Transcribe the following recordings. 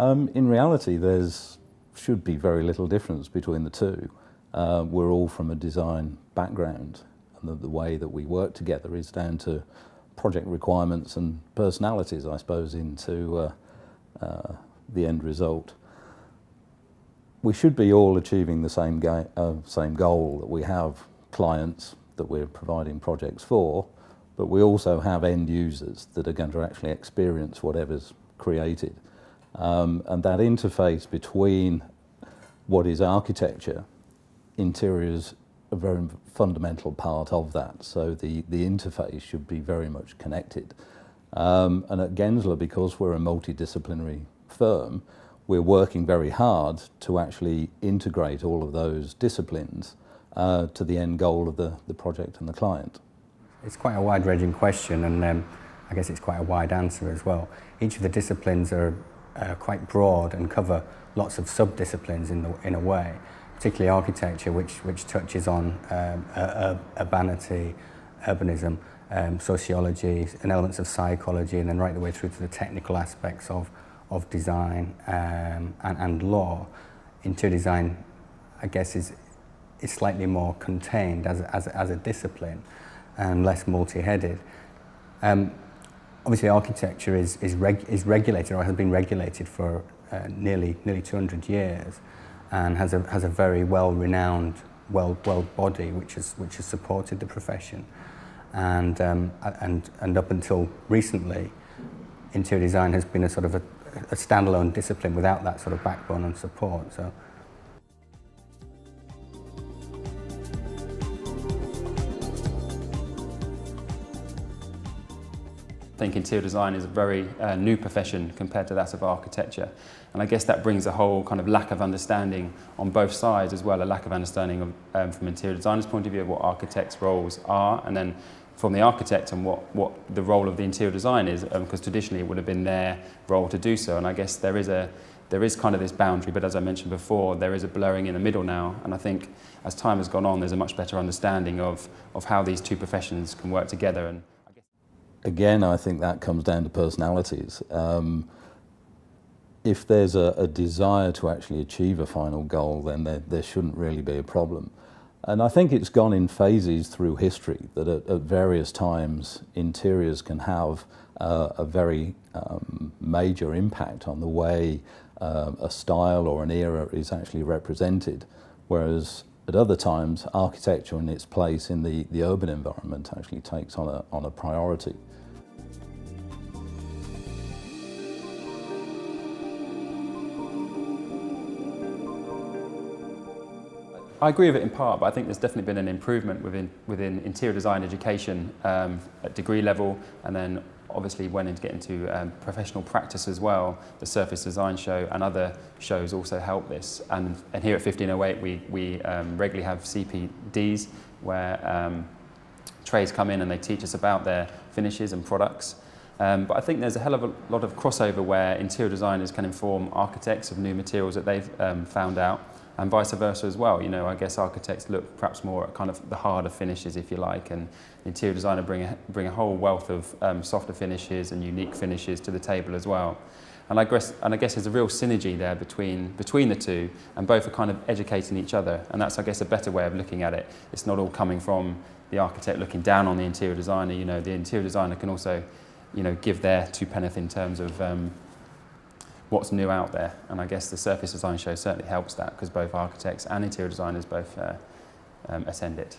In reality, should be very little difference between the two. We're all from a design background, and the way that we work together is down to project requirements and personalities, I suppose, into the end result. We should be all achieving the same goal, that we have clients that we're providing projects for, but we also have end users that are going to actually experience whatever's created. And that interface between what is architecture, interiors, a very fundamental part of that. So the interface should be very much connected. And at Gensler, because we're a multidisciplinary firm, we're working very hard to actually integrate all of those disciplines to the end goal of the project and the client. It's quite a wide-ranging question, and I guess it's quite a wide answer as well. Each of the disciplines are quite broad and cover lots of sub-disciplines in a way, particularly architecture, which touches on urbanity, urbanism, sociology, and elements of psychology, and then right the way through to the technical aspects of design and law. Interior design, I guess, is slightly more contained as a discipline and less multi-headed. Obviously, architecture is regulated, or has been regulated for nearly 200 years, and has a very well-renowned, well body which has supported the profession, and up until recently, interior design has been a sort of a standalone discipline without that sort of backbone and support. So. I think interior design is a very new profession compared to that of architecture, and I guess that brings a whole kind of lack of understanding on both sides as well, a lack of understanding of, from interior designer's point of view, of what architects' roles are, and then from the architect and what the role of the interior design is, because traditionally it would have been their role to do so, and I guess there is kind of this boundary, but as I mentioned before, there is a blurring in the middle now, and I think as time has gone on, there's a much better understanding of how these two professions can work together. And again, I think that comes down to personalities. If there's a desire to actually achieve a final goal, then there shouldn't really be a problem. And I think it's gone in phases through history, that at various times interiors can have a very major impact on the way a style or an era is actually represented, whereas at other times architecture and its place in the urban environment actually takes on a priority. I agree with it in part, but I think there's definitely been an improvement within interior design education at degree level, and then obviously when it get into professional practice as well. The Surface Design Show and other shows also help this. And here at 1508 we regularly have CPDs where trades come in and they teach us about their finishes and products. But I think there's a hell of a lot of crossover where interior designers can inform architects of new materials that they've found out, and vice versa as well. You know, I guess architects look perhaps more at kind of the harder finishes, if you like, and the interior designer bring a whole wealth of softer finishes and unique finishes to the table as well. And I guess there's a real synergy there between the two, and both are kind of educating each other. And that's, I guess, a better way of looking at it. It's not all coming from the architect looking down on the interior designer. You know, the interior designer can also, you know, give their two penneth in terms of what's new out there, and I guess the Surface Design Show certainly helps that, because both architects and interior designers both attend it.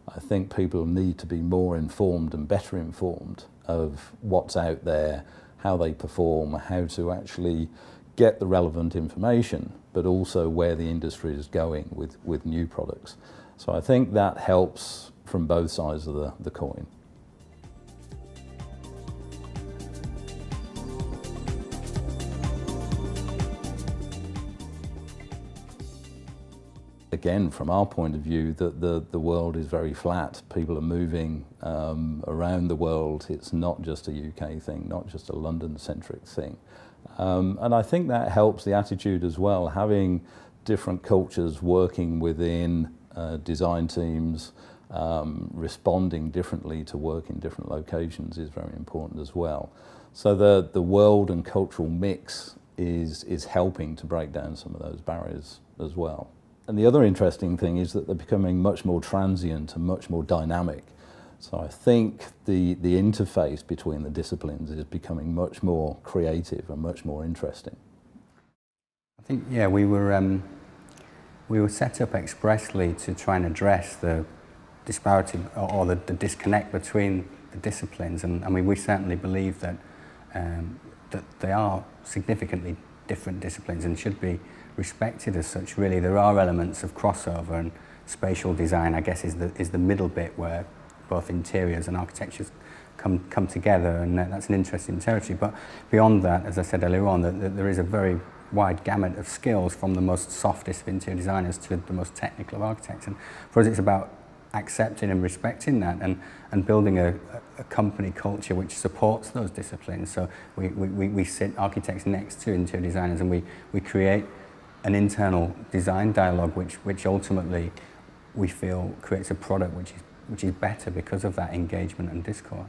I think people need to be more informed and better informed of what's out there, how they perform, how to actually get the relevant information, but also where the industry is going with new products. So I think that helps from both sides of the coin. Again, from our point of view, the world is very flat. People are moving around the world. It's not just a UK thing, not just a London-centric thing. And I think that helps the attitude as well. Having different cultures working within design teams, responding differently to work in different locations is very important as well. So the world and cultural mix is helping to break down some of those barriers as well. And the other interesting thing is that they're becoming much more transient and much more dynamic. So I think the interface between the disciplines is becoming much more creative and much more interesting. I think, yeah, we were set up expressly to try and address the disparity or the disconnect between the disciplines, and I mean, we certainly believe that that they are significantly different disciplines and should be respected as such. Really, there are elements of crossover, and spatial design, I guess, is the middle bit where both interiors and architectures come together, and that's an interesting territory. But beyond that, as I said earlier on, that there is a very wide gamut of skills, from the most softest of interior designers to the most technical of architects. And for us, it's about accepting and respecting that, and building a company culture which supports those disciplines. So we sit architects next to interior designers, and we create an internal design dialogue which ultimately we feel creates a product which is better because of that engagement and discourse.